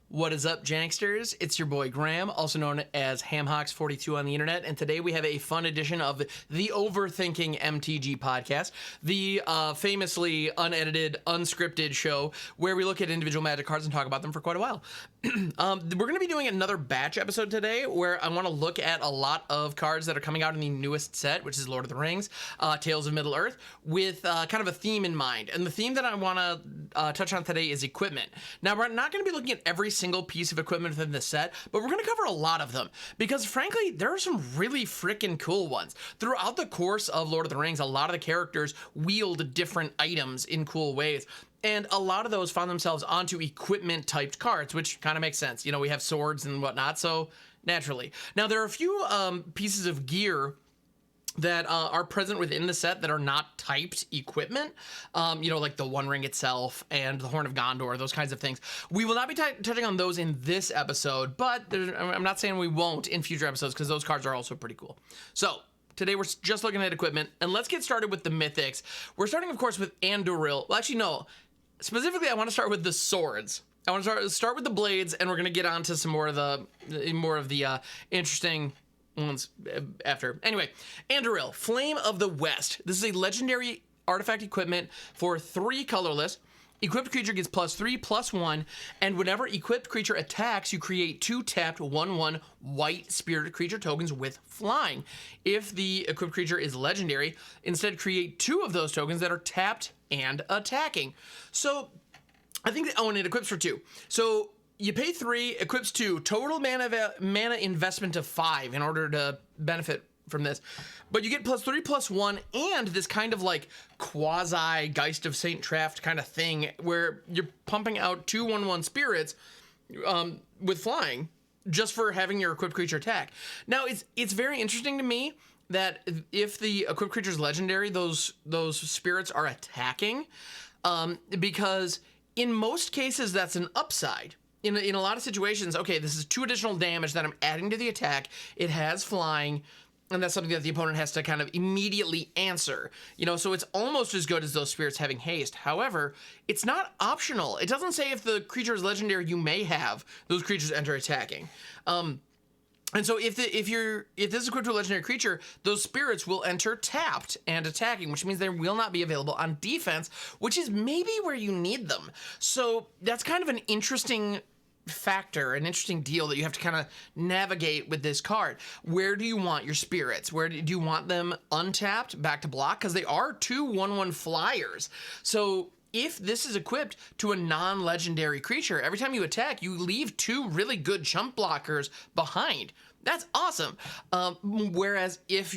What is up, Janksters? It's your boy Graham, also known as Hamhawks42 on the internet, and today we have a fun edition of the Overthinking MTG podcast, the famously unedited, unscripted show where we look at individual Magic cards and talk about them for quite a while. We're going to be doing another batch episode today where I want to look at a lot of cards that are coming out in the newest set, which is Lord of the Rings, Tales of Middle-earth, with kind of a theme in mind. And the theme that I want to touch on today is equipment. Now, we're not going to be looking at every single piece of equipment within the set, but we're going to cover a lot of them because, frankly, there are some really freaking cool ones. Throughout the course of Lord of the Rings, a lot of the characters wield different items in cool ways. And a lot of those found themselves onto equipment-typed cards, which kind of makes sense. You know, we have swords and whatnot, so naturally. Now, there are a few pieces of gear that are present within the set that are not typed equipment, you know, like the One Ring itself and the Horn of Gondor, those kinds of things. We will not be touching on those in this episode, but I'm not saying we won't in future episodes because those cards are also pretty cool. So today we're just looking at equipment, and let's get started with the mythics. We're starting, of course, with Anduril. Well, actually, no. Specifically, I want to start with the swords. I want to start with the blades, and we're going to get on to some more of the interesting ones after. Anyway, Anduril, Flame of the West. This is a legendary artifact equipment for 3 colorless. Equipped creature gets +3/+1, and whenever equipped creature attacks, you create 2 tapped 1/1 white spirit creature tokens with flying. If the equipped creature is legendary, instead create 2 of those tokens that are tapped and attacking. So I think and it equips for 2. So you pay 3, equips 2, total mana investment of 5 in order to benefit from this. But you get +3/+1 and this kind of like quasi Geist of Saint Traft kind of thing where you're pumping out 2 1/1 spirits with flying just for having your equipped creature attack. Now it's very interesting to me that if the equipped creature is legendary, those spirits are attacking, because in most cases that's an upside. In a lot of situations, okay, this is 2 additional damage that I'm adding to the attack. It has flying, and that's something that the opponent has to kind of immediately answer. You know, so it's almost as good as those spirits having haste. However, it's not optional. It doesn't say if the creature is legendary, you may have those creatures enter attacking. And so if this is equipped to a legendary creature, those spirits will enter tapped and attacking, which means they will not be available on defense, which is maybe where you need them. So that's kind of an interesting factor, an interesting deal that you have to kind of navigate with this card. Where do you want your spirits? Where do you want them untapped back to block? Because they are 2 1/1 flyers. So if this is equipped to a non-legendary creature, every time you attack, you leave 2 really good chump blockers behind. That's awesome. Whereas if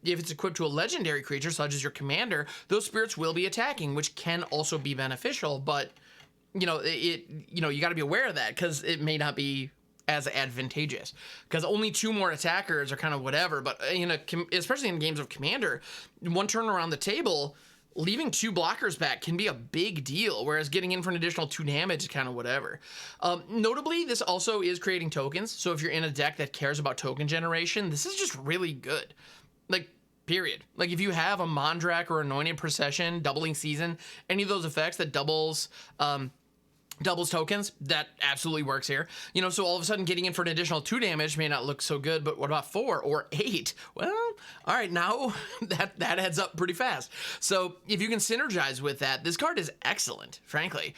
it's equipped to a legendary creature, such as your commander, those spirits will be attacking, which can also be beneficial. But you know, you got to be aware of that because it may not be as advantageous. Because only 2 more attackers are kind of whatever. But especially in games of commander, 1 turn around the table, leaving 2 blockers back can be a big deal, whereas getting in for an additional 2 damage is kind of whatever. Notably, this also is creating tokens, so if you're in a deck that cares about token generation, this is just really good. Like, period. Like, if you have a Mondrak or Anointed Procession, Doubling Season, any of those effects that doubles tokens, that absolutely works here. You know, so all of a sudden getting in for an additional 2 damage may not look so good, but what about 4 or 8? Well, all right, now that adds up pretty fast. So if you can synergize with that, this card is excellent, frankly.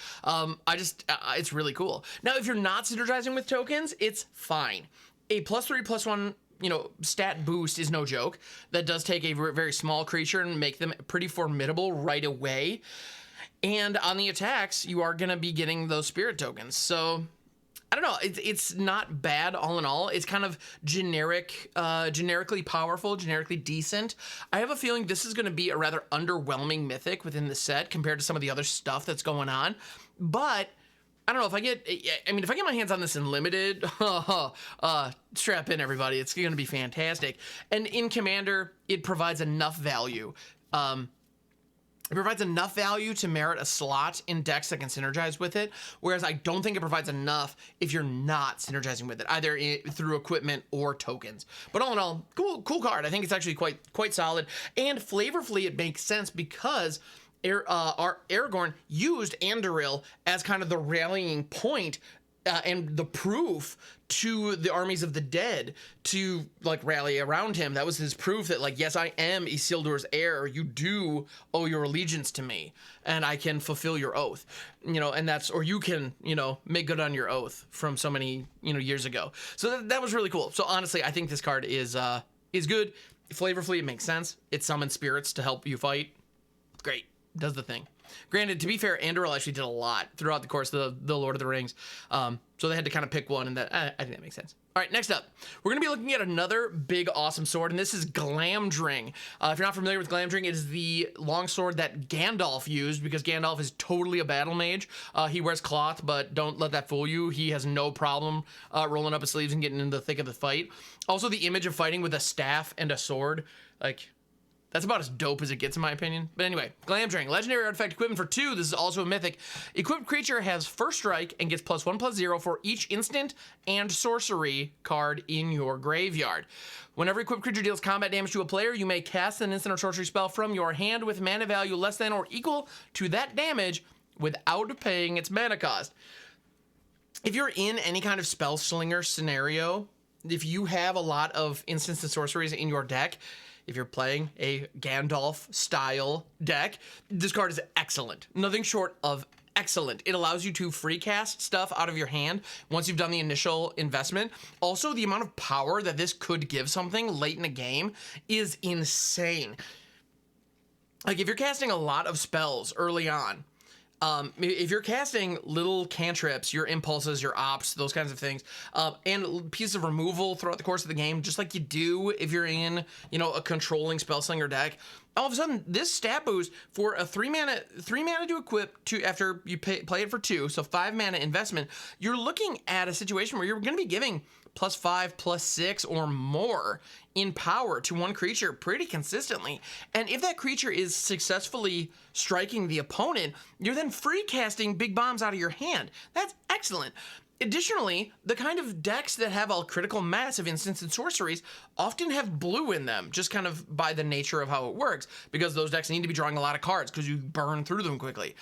It's really cool. Now, if you're not synergizing with tokens, it's fine. A +3/+1 stat boost is no joke. That does take a very small creature and make them pretty formidable right away. And on the attacks, you are going to be getting those spirit tokens. So, I don't know. It's not bad all in all. It's kind of generically powerful, generically decent. I have a feeling this is going to be a rather underwhelming mythic within the set compared to some of the other stuff that's going on. But I don't know if I get my hands on this in limited, strap in everybody. It's going to be fantastic. And in Commander, it provides enough value. It provides enough value to merit a slot in decks that can synergize with it, whereas I don't think it provides enough if you're not synergizing with it, either through equipment or tokens. But all in all, cool card. I think it's actually quite solid. And flavorfully, it makes sense because our Aragorn used Anduril as kind of the rallying point and the proof to the armies of the dead to like rally around him. That was his proof that like, yes, I am Isildur's heir. You do owe your allegiance to me, and I can fulfill your oath. You know, and that's, or you can, you know, make good on your oath from so many, you know, years ago. So that was really cool. So honestly, I think this card is good. Flavorfully, it makes sense. It summons spirits to help you fight. Great, does the thing. Granted, to be fair, Anduril actually did a lot throughout the course of the Lord of the Rings. So they had to kind of pick one, and that I think that makes sense. All right, next up, we're going to be looking at another big, awesome sword, and this is Glamdring. If you're not familiar with Glamdring, it is the longsword that Gandalf used, because Gandalf is totally a battle mage. He wears cloth, but don't let that fool you. He has no problem rolling up his sleeves and getting into the thick of the fight. Also, the image of fighting with a staff and a sword, like... that's about as dope as it gets, in my opinion. But anyway, Glamdring, legendary artifact equipment for 2. This is also a mythic. Equipped creature has first strike and gets +1/+0 for each instant and sorcery card in your graveyard. Whenever equipped creature deals combat damage to a player, you may cast an instant or sorcery spell from your hand with mana value less than or equal to that damage without paying its mana cost. If you're in any kind of spell slinger scenario, if you have a lot of instants and sorceries in your deck, if you're playing a Gandalf-style deck, this card is excellent. Nothing short of excellent. It allows you to free cast stuff out of your hand once you've done the initial investment. Also, the amount of power that this could give something late in a game is insane. Like, if you're casting a lot of spells early on, if you're casting little cantrips, your impulses, your ops, those kinds of things, and pieces of removal throughout the course of the game, just like you do if you're in, you know, a controlling spellslinger deck, all of a sudden this stat boost for a 3 mana to equip to after you play it for 2, so 5 mana investment, you're looking at a situation where you're going to be giving +5, +6, or more in power to one creature pretty consistently. And if that creature is successfully striking the opponent, you're then free casting big bombs out of your hand. That's excellent. Additionally, the kind of decks that have all critical mass of instants and sorceries often have blue in them, just kind of by the nature of how it works, because those decks need to be drawing a lot of cards because you burn through them quickly.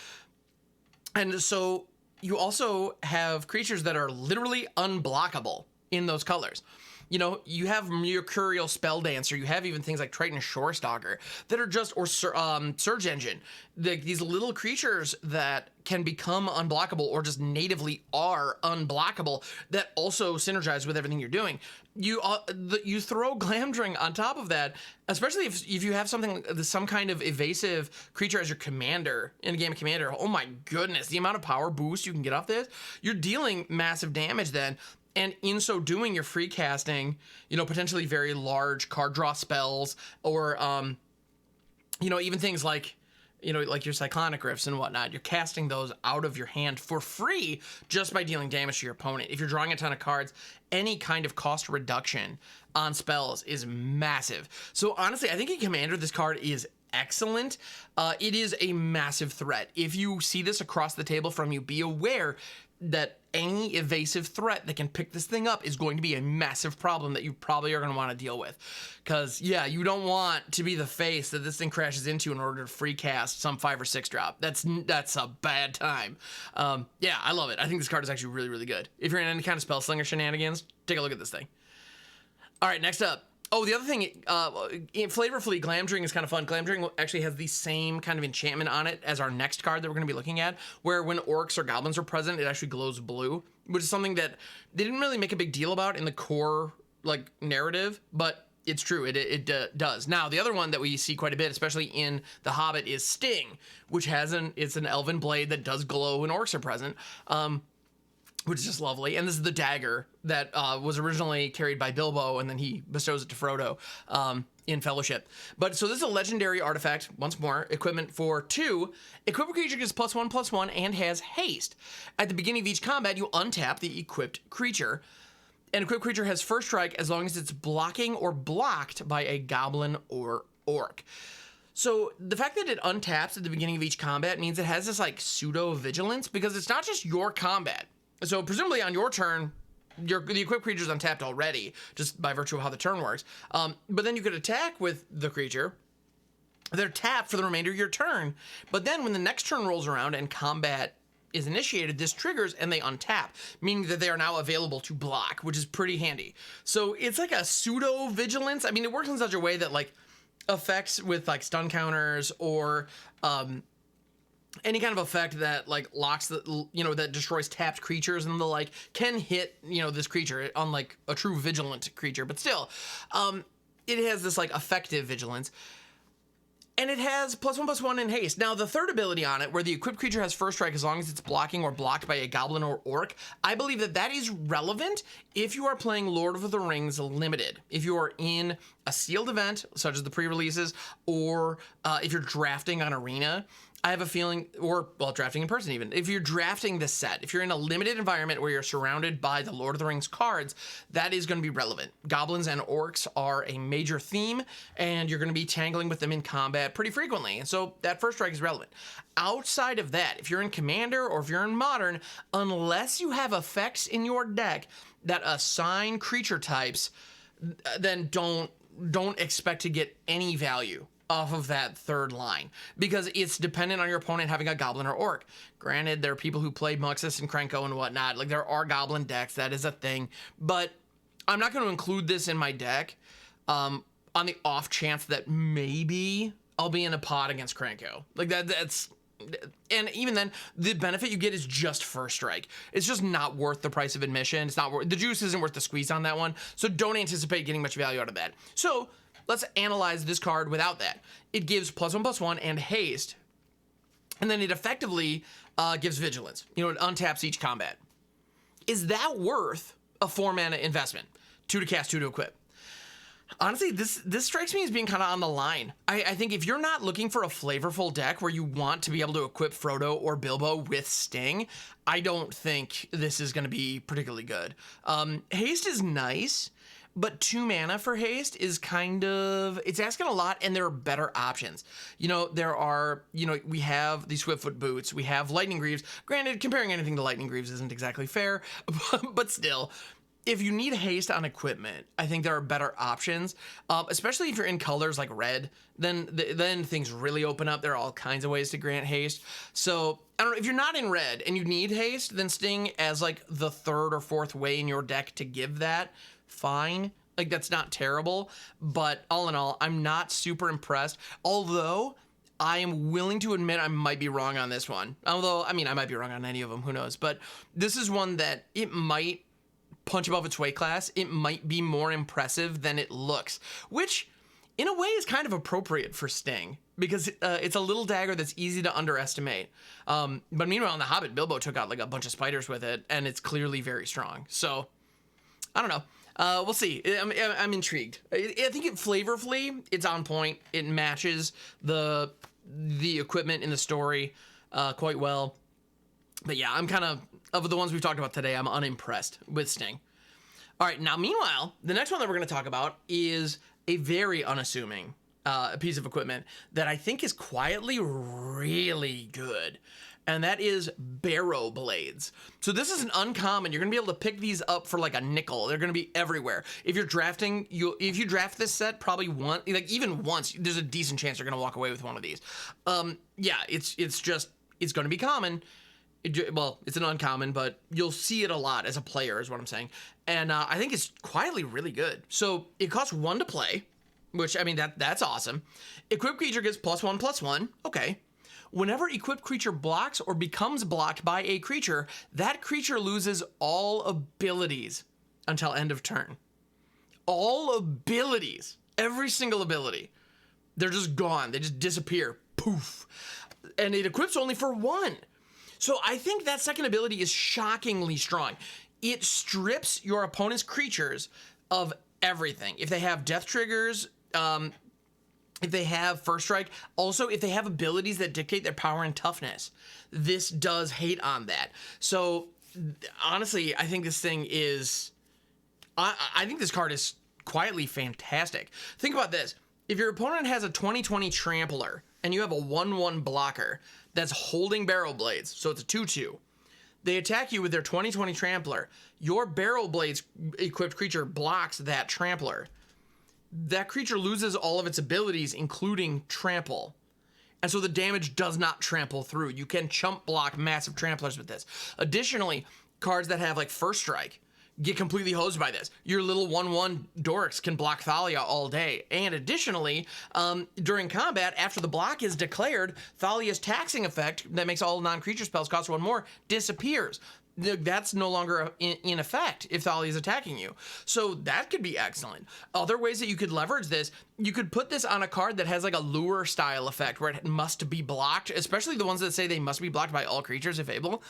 And so you also have creatures that are literally unblockable in those colors. You know, you have Mercurial Spelldancer, you have even things like Triton Shorestalker that are just, or Surge Engine, these little creatures that can become unblockable or just natively are unblockable that also synergize with everything you're doing. You throw Glamdring on top of that, especially if you have some kind of evasive creature as your commander in a game of Commander. Oh my goodness, the amount of power boost you can get off this, you're dealing massive damage then. And in so doing, you're free casting, you know, potentially very large card draw spells, or, you know, even things like, you know, like your Cyclonic Rifts and whatnot. You're casting those out of your hand for free just by dealing damage to your opponent. If you're drawing a ton of cards, any kind of cost reduction on spells is massive. So honestly, I think in Commander, this card is excellent. It is a massive threat. If you see this across the table from you, be aware that any evasive threat that can pick this thing up is going to be a massive problem that you probably are going to want to deal with. Because, yeah, you don't want to be the face that this thing crashes into in order to free cast some 5 or 6 drop. That's a bad time. Yeah, I love it. I think this card is actually really, really good. If you're in any kind of Spellslinger shenanigans, take a look at this thing. All right, next up. Oh, the other thing, flavorfully, Glamdring is kind of fun. Glamdring actually has the same kind of enchantment on it as our next card that we're going to be looking at, where when orcs or goblins are present, it actually glows blue, which is something that they didn't really make a big deal about in the core like narrative, but it's true. It does. Now, the other one that we see quite a bit, especially in The Hobbit, is Sting, which it's an elven blade that does glow when orcs are present. Which is just lovely. And this is the dagger that was originally carried by Bilbo, and then he bestows it to Frodo in Fellowship. But so this is a legendary artifact, once more, equipment for 2. Equipped creature gets +1/+1 and has haste. At the beginning of each combat, you untap the equipped creature. An equipped creature has first strike as long as it's blocking or blocked by a goblin or orc. So the fact that it untaps at the beginning of each combat means it has this like pseudo vigilance, because it's not just your combat. So presumably on your turn, the equipped creature's untapped already, just by virtue of how the turn works. But then you could attack with the creature. They're tapped for the remainder of your turn. But then when the next turn rolls around and combat is initiated, this triggers and they untap, meaning that they are now available to block, which is pretty handy. So it's like a pseudo vigilance. I mean, it works in such a way that like effects with like stun counters or any kind of effect that like locks the, you know, that destroys tapped creatures and the like can hit, you know, this creature, unlike a true vigilant creature, but still, it has this like effective vigilance. And it has +1/+1 in haste. Now, the third ability on it, where the equipped creature has first strike as long as it's blocking or blocked by a goblin or orc, I believe that that is relevant if you are playing Lord of the Rings Limited. If you are in a sealed event, such as the pre-releases, or if you're drafting on Arena, I have a feeling, or, well, drafting in person even, if you're drafting this set, if you're in a limited environment where you're surrounded by the Lord of the Rings cards, that is going to be relevant. Goblins and orcs are a major theme, and you're going to be tangling with them in combat pretty frequently, and so that first strike is relevant. Outside of that, if you're in Commander or if you're in Modern, unless you have effects in your deck that assign creature types, then don't expect to get any value off of that third line, because it's dependent on your opponent having a goblin or orc. Granted, there are people who play Muxus and Krenko and whatnot, like there are goblin decks, that is a thing, but I'm not going to include this in my deck on the off chance that maybe I'll be in a pod against Krenko. Like that's, and even then, the benefit you get is just first strike. It's just not worth the price of admission. It's not worth, the juice isn't worth the squeeze on that one, so don't anticipate getting much value out of that. So let's analyze this card without that. It gives +1/+1 and haste, and then it effectively gives vigilance. You know, it untaps each combat. Is that worth a 4-mana investment? 2 to cast, 2 to equip. Honestly, this strikes me as being kind of on the line. I think if you're not looking for a flavorful deck where you want to be able to equip Frodo or Bilbo with Sting, I don't think this is going to be particularly good. Haste is nice, but 2 mana for haste is kind of, it's asking a lot, and there are better options. You know, there are, you know, we have the Swiftfoot Boots, we have Lightning Greaves. Granted, comparing anything to Lightning Greaves isn't exactly fair, but still, if you need haste on equipment, I think there are better options, especially if you're in colors like red, then things really open up. There are all kinds of ways to grant haste. So I don't know, if you're not in red and you need haste, then Sting as like the 3rd or 4th way in your deck to give that, fine. Like, that's not terrible, but all in all, I'm not super impressed. Although I am willing to admit I might be wrong on this one. Although, I mean, I might be wrong on any of them, who knows? But this is one that it might punch above its weight class. It might be more impressive than it looks, which in a way is kind of appropriate for Sting, because it's a little dagger that's easy to underestimate. But meanwhile, in The Hobbit, Bilbo took out like a bunch of spiders with it, and it's clearly very strong. So I don't know. We'll see. I'm intrigued. I think flavorfully, it's on point. It matches the equipment in the story quite well. But yeah, I'm kind of the ones we've talked about today, I'm unimpressed with Sting. All right, now meanwhile, the next one that we're going to talk about is a very unassuming piece of equipment that I think is quietly really good. And that is Barrow-Blades. So this is an uncommon. You're going to be able to pick these up for like a nickel. They're going to be everywhere. If you're drafting, if you draft this set, probably even once, there's a decent chance you're going to walk away with one of these. Yeah, it's going to be common. Well, it's an uncommon, but you'll see it a lot as a player is what I'm saying. And I think it's quietly really good. So it costs 1 to play, which, I mean, that's awesome. Equipped creature gets +1/+1. Okay. Whenever equipped creature blocks or becomes blocked by a creature, that creature loses all abilities until end of turn. All abilities. Every single ability. They're just gone. They just disappear. Poof. And it equips only for 1. So I think that second ability is shockingly strong. It strips your opponent's creatures of everything. If they have death triggers, if they have first strike, also if they have abilities that dictate their power and toughness, this does hate on that. So honestly, I think this thing is, I think this card is quietly fantastic. Think about this. If your opponent has a 20/20 Trampler and you have a 1/1 blocker that's holding Barrow-Blades, so it's a 2/2, they attack you with their 20/20 Trampler. Your Barrow-Blades equipped creature blocks that Trampler. That creature loses all of its abilities, including Trample. And so the damage does not trample through. You can chump block massive tramplers with this. Additionally, cards that have like First Strike get completely hosed by this. Your little 1/1 Dorks can block Thalia all day. And additionally, during combat, after the block is declared, Thalia's taxing effect that makes all non-creature spells cost 1 more disappears. That's no longer in effect if Thalia is attacking you. So that could be excellent. Other ways that you could leverage this, you could put this on a card that has like a lure style effect where it must be blocked, especially the ones that say they must be blocked by all creatures if able.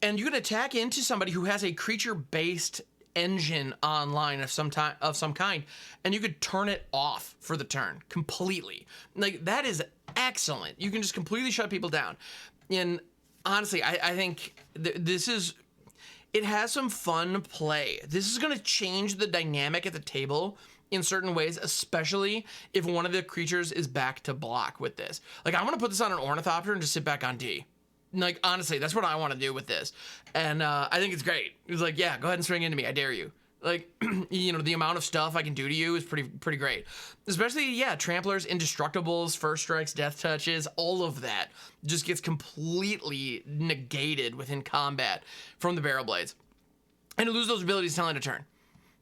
And you could attack into somebody who has a creature-based engine online of some kind, and you could turn it off for the turn completely. Like, that is excellent. You can just completely shut people down. And honestly, I think it has some fun play. This is going to change the dynamic at the table in certain ways, especially if one of the creatures is back to block with this. Like, I want to put this on an Ornithopter and just sit back on D. Like, honestly, that's what I want to do with this. And I think it's great. It's like, yeah, go ahead and swing into me. I dare you. Like, you know, the amount of stuff I can do to you is pretty great. Especially, yeah, Tramplers, Indestructibles, First Strikes, Death Touches, all of that just gets completely negated within combat from the Barrow-Blades. And you lose those abilities till end of turn.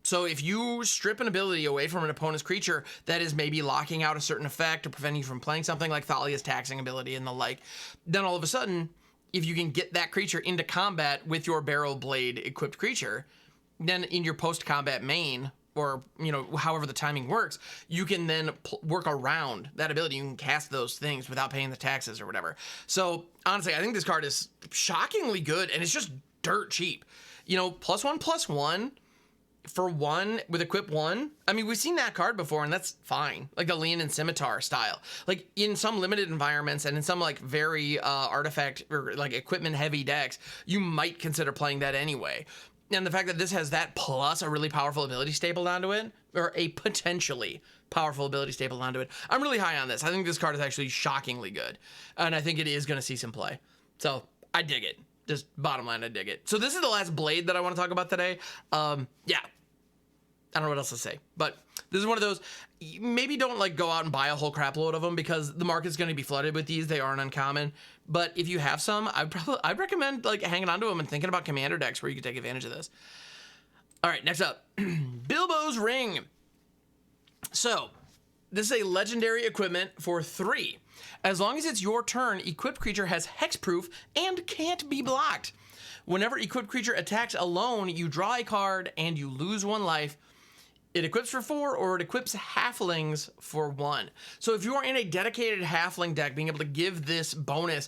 So if you strip an ability away from an opponent's creature that is maybe locking out a certain effect or preventing you from playing something like Thalia's taxing ability and the like, then all of a sudden, if you can get that creature into combat with your Barrow-Blade equipped creature, then in your post-combat main, or, you know, however the timing works, you can then work around that ability. You can cast those things without paying the taxes or whatever. So, honestly, I think this card is shockingly good, and it's just dirt cheap. You know, +1/+1 for 1 with equip 1. I mean, we've seen that card before, and that's fine. Like the Lean and Scimitar style. Like in some limited environments and in some like very artifact or like equipment heavy decks, you might consider playing that anyway. And the fact that this has that plus a really powerful ability stapled onto it, or a potentially powerful ability stapled onto it, I'm really high on this. I think this card is actually shockingly good, and I think it is going to see some play. So I dig it. Just bottom line, I dig it. So this is the last blade that I want to talk about today. Yeah, I don't know what else to say, but this is one of those, maybe don't like go out and buy a whole crap load of them because the market's going to be flooded with these. They aren't uncommon, but if you have some, I'd recommend like hanging on to them and thinking about commander decks where you can take advantage of this. All right, next up, Bilbo's Ring. So this is a legendary equipment for 3. As long as it's your turn, equipped creature has hexproof and can't be blocked. Whenever equipped creature attacks alone, you draw a card and you lose 1 life. It equips for 4, or it equips halflings for 1. So if you are in a dedicated halfling deck, being able to give this bonus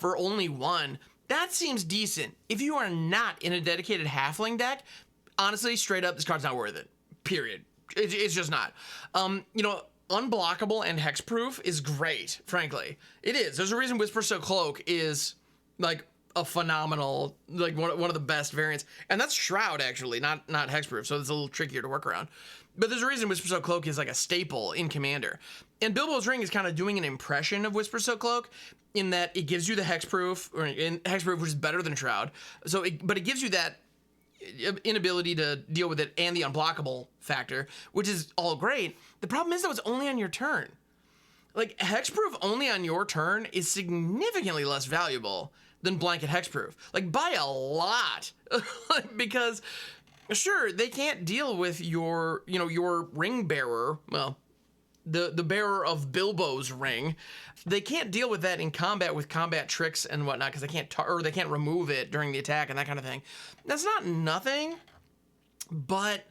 for only 1, that seems decent. If you are not in a dedicated halfling deck, honestly, straight up, this card's not worth it. Period. It's just not. You know, unblockable and hexproof is great, frankly. It is. There's a reason Whisper So Cloak is like a phenomenal, like one of the best variants, and that's Shroud actually, not hexproof, so it's a little trickier to work around. But there's a reason Whisper So Cloak is like a staple in Commander, and Bilbo's Ring is kind of doing an impression of Whisper So Cloak in that it gives you the hexproof, which is better than Shroud. So, but it gives you that inability to deal with it and the unblockable factor, which is all great. The problem is that it's only on your turn. Like hexproof only on your turn is significantly less valuable than blanket hexproof, like by a lot. Because sure, they can't deal with your, you know, your ring bearer, well, the bearer of Bilbo's ring. They can't deal with that in combat with combat tricks and whatnot because they can't remove it during the attack and that kind of thing. That's not nothing, but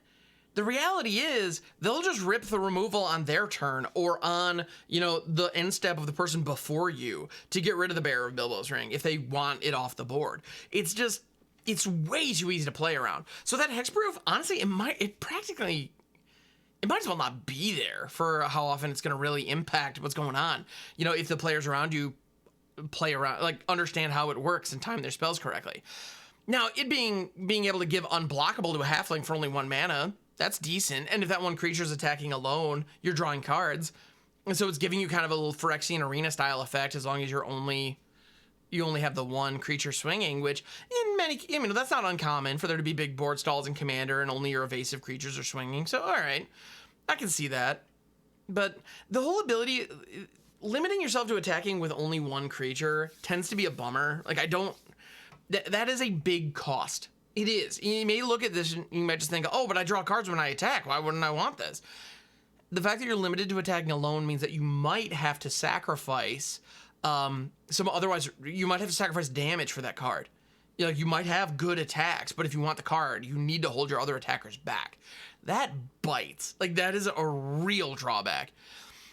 the reality is they'll just rip the removal on their turn or on, you know, the end step of the person before you to get rid of the bearer of Bilbo's ring if they want it off the board. It's just, it's way too easy to play around. So that hexproof, honestly, it might as well not be there for how often it's going to really impact what's going on. You know, if the players around you play around, like understand how it works and time their spells correctly. Now, it being able to give unblockable to a halfling for only 1 mana, that's decent. And if that one creature is attacking alone, you're drawing cards. And so it's giving you kind of a little Phyrexian Arena style effect as long as you only have the 1 creature swinging, which in many, I mean, that's not uncommon for there to be big board stalls in Commander and only your evasive creatures are swinging. So, all right, I can see that. But the whole ability, limiting yourself to attacking with only one creature tends to be a bummer. Like, I don't... that is a big cost. It is. You may look at this and you might just think, oh, but I draw cards when I attack. Why wouldn't I want this? The fact that you're limited to attacking alone means that you might have to sacrifice otherwise you might have to sacrifice damage for that card. You might have good attacks, but if you want the card, you need to hold your other attackers back. That bites. Like, that is a real drawback.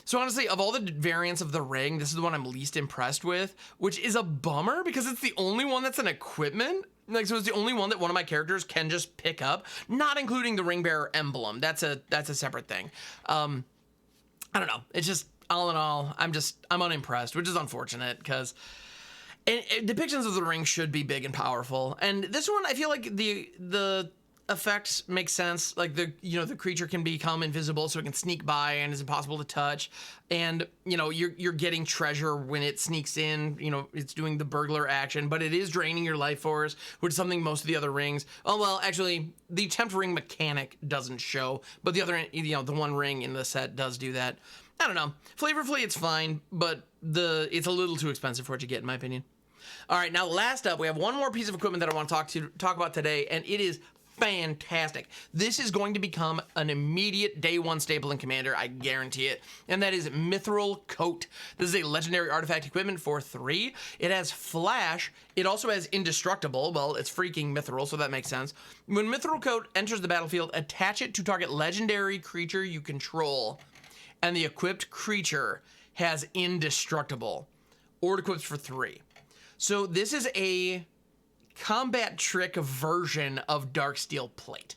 So honestly, of all the variants of the ring, this is the one I'm least impressed with, which is a bummer because it's the only one that's an equipment. Like, so it's the only one that one of my characters can just pick up, not including the ring bearer emblem. That's a separate thing. I don't know. It's just, all in all, I'm unimpressed, which is unfortunate because depictions of the ring should be big and powerful. And this one, I feel like the effects make sense. Like, the creature can become invisible, so it can sneak by and is impossible to touch. And you're getting treasure when it sneaks in. It's doing the burglar action, but it is draining your life force, which is something most of the other rings. Oh well, actually, the tempt ring mechanic doesn't show, but the other, the one ring in the set does do that. I don't know. Flavorfully, it's fine, but it's a little too expensive for what you get, in my opinion. All right, now last up, we have one more piece of equipment that I want to talk about today, and it is fantastic. This is going to become an immediate day one staple in Commander, I guarantee it, and that is Mithril Coat. This is a legendary artifact equipment for 3. It has flash. It also has indestructible. Well, it's freaking Mithril, so that makes sense. When Mithril Coat enters the battlefield, attach it to target legendary creature you control, and the equipped creature has indestructible, or it equips for 3. So this is a combat trick version of Darksteel Plate.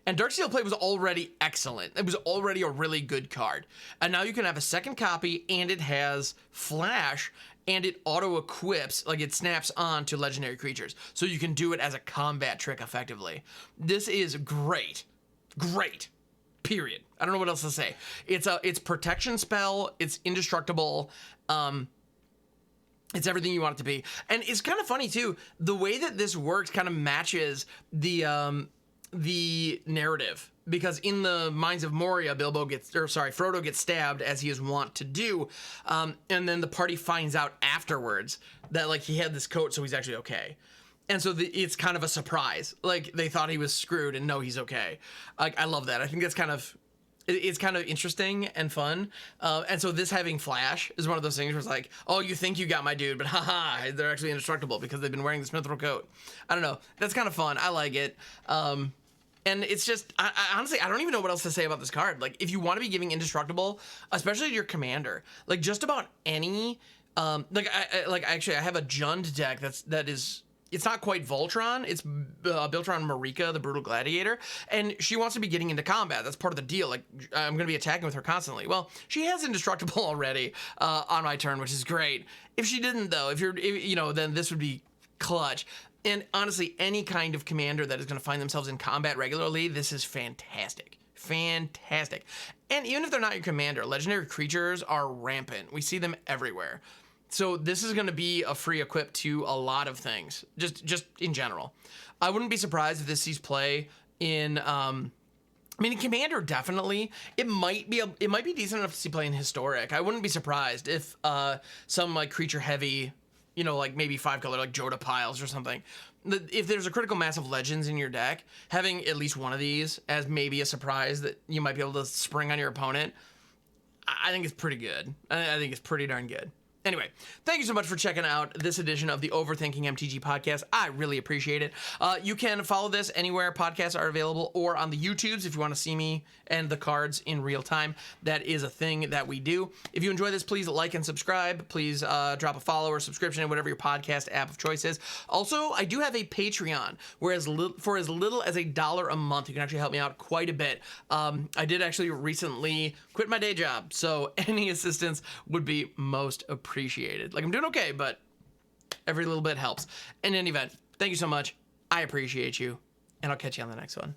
And Darksteel Plate was already excellent. It was already a really good card. And now you can have a second copy, and it has flash, and it auto-equips, like it snaps on to legendary creatures. So you can do it as a combat trick effectively. This is great. Great. Period. I don't know what else to say. It's protection spell. It's indestructible. It's everything you want it to be. And it's kind of funny too. The way that this works kind of matches the narrative, because in the Mines of Moria, Frodo gets stabbed, as he is wont to do, and then the party finds out afterwards that like he had this coat, so he's actually okay. And so it's kind of a surprise. Like, they thought he was screwed, and no, he's okay. Like, I love that. I think that's it's kind of interesting and fun. And so this having flash is one of those things where it's like, oh, you think you got my dude, but haha, they're actually indestructible because they've been wearing this Mithril Coat. I don't know. That's kind of fun. I like it. And it's just, I honestly, I don't even know what else to say about this card. Like, if you want to be giving indestructible, especially to your commander, like just about any, I have a Jund deck it's not quite Voltron. It's built around Marika, the Brutal Gladiator, and she wants to be getting into combat. That's part of the deal. Like, I'm going to be attacking with her constantly. Well, she has indestructible already on my turn, which is great. If she didn't, though, then this would be clutch. And honestly, any kind of commander that is going to find themselves in combat regularly, this is fantastic. Fantastic. And even if they're not your commander, legendary creatures are rampant. We see them everywhere. So this is going to be a free equip to a lot of things, just in general. I wouldn't be surprised if this sees play in, in Commander, definitely. It might be decent enough to see play in Historic. I wouldn't be surprised if some like creature heavy, like maybe 5-color, like Joda Piles or something. If there's a critical mass of legends in your deck, having at least one of these as maybe a surprise that you might be able to spring on your opponent, I think it's pretty good. I think it's pretty darn good. Anyway, thank you so much for checking out this edition of the Overthinking MTG podcast. I really appreciate it. You can follow this anywhere podcasts are available, or on the YouTubes if you want to see me and the cards in real time. That is a thing that we do. If you enjoy this, please like and subscribe. Please drop a follow or subscription in whatever your podcast app of choice is. Also, I do have a Patreon, where for as little as $1 a month, you can actually help me out quite a bit. I did actually recently quit my day job, so any assistance would be most appreciated. Like, I'm doing okay, but every little bit helps. In any event, thank you so much. I appreciate you, and I'll catch you on the next one.